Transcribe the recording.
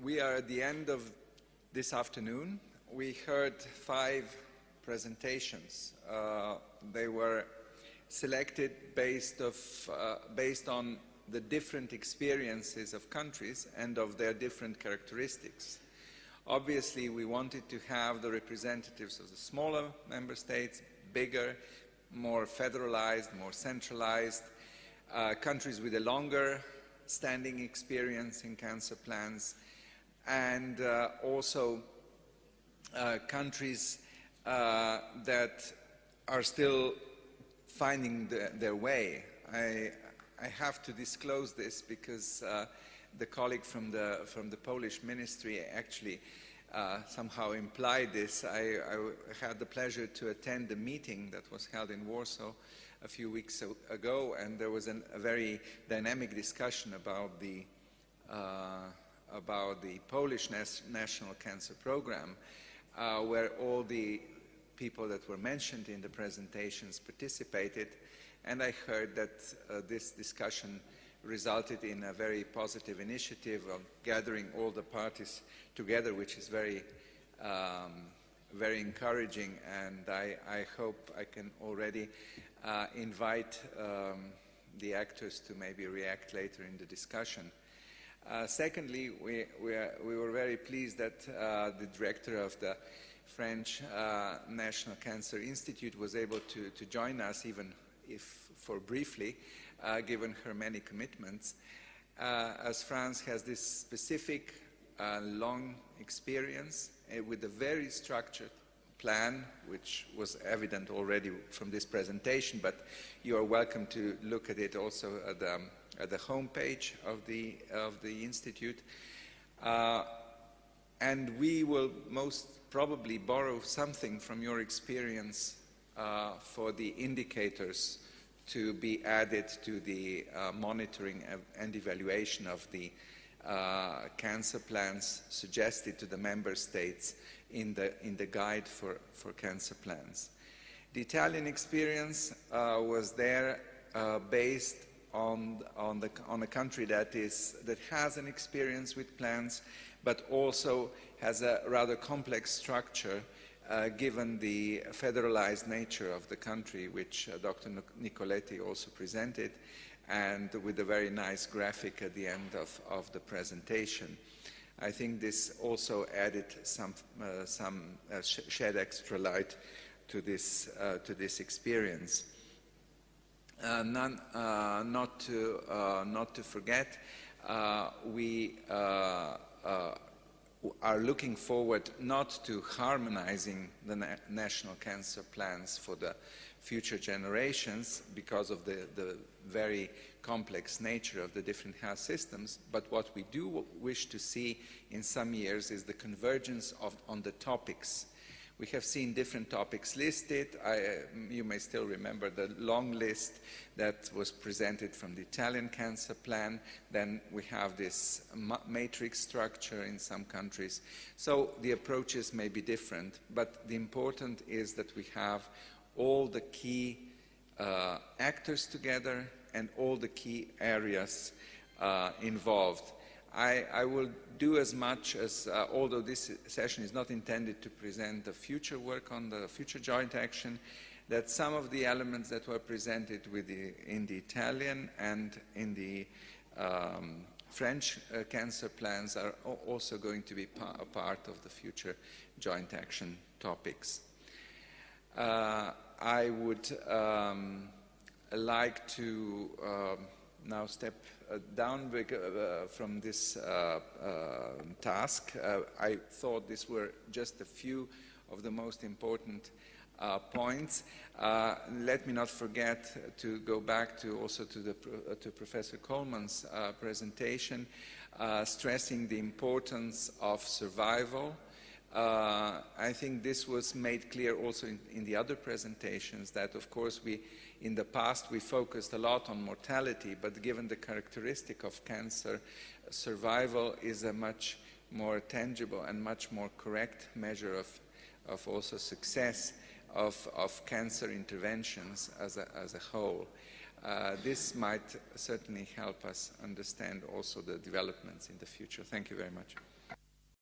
we are at the end of this afternoon. We heard 5 presentations. They were selected based on the different experiences of countries and of their different characteristics. Obviously, we wanted to have the representatives of the smaller member states, bigger, more federalized, more centralized, countries with a longer standing experience in cancer plans, and also countries that are still finding their way. I have to disclose this because the colleague from the Polish ministry actually somehow implied this. I had the pleasure to attend a meeting that was held in Warsaw a few weeks ago, and there was a very dynamic discussion about the Polish National Cancer Program, where all the people that were mentioned in the presentations participated, and I heard that this discussion resulted in a very positive initiative of gathering all the parties together, which is very encouraging, and I hope I can already invite the actors to maybe react later in the discussion. Secondly, we were very pleased that the director of the French National Cancer Institute was able to join us, even if for briefly, given her many commitments, as France has this specific long experience with a very structured plan, which was evident already from this presentation, but you are welcome to look at it also at the homepage of the Institute. And we will most probably borrow something from your experience for the indicators to be added to the monitoring and evaluation of the cancer plans suggested to the member states in the guide for cancer plans. The Italian experience was there based on a country that has an experience with plans, but also has a rather complex structure given the federalized nature of the country, which Dr. Nicoletti also presented, and with a very nice graphic at the end of the presentation. I think this also added shed extra light to this experience. Not to forget, we are looking forward not to harmonizing the national cancer plans for the future generations because of the very complex nature of the different health systems, but what we do wish to see in some years is the convergence on the topics. We have seen different topics listed. You may still remember the long list that was presented from the Italian cancer plan. Then we have this matrix structure in some countries. So the approaches may be different, but the important is that we have all the key actors together and all the key areas involved. I will do as much as, although this session is not intended to present the future work on the future joint action, that some of the elements that were presented in the Italian and in the French cancer plans are also going to be a part of the future joint action topics. I would like to now step down from this task. I thought these were just a few of the most important points. Let me not forget to go back to Professor Coleman's presentation, stressing the importance of survival. I think this was made clear also in the other presentations, that of course in the past we focused a lot on mortality, but given the characteristic of cancer, survival is a much more tangible and much more correct measure of also success of cancer interventions as a whole. This might certainly help us understand also the developments in the future. Thank you very much.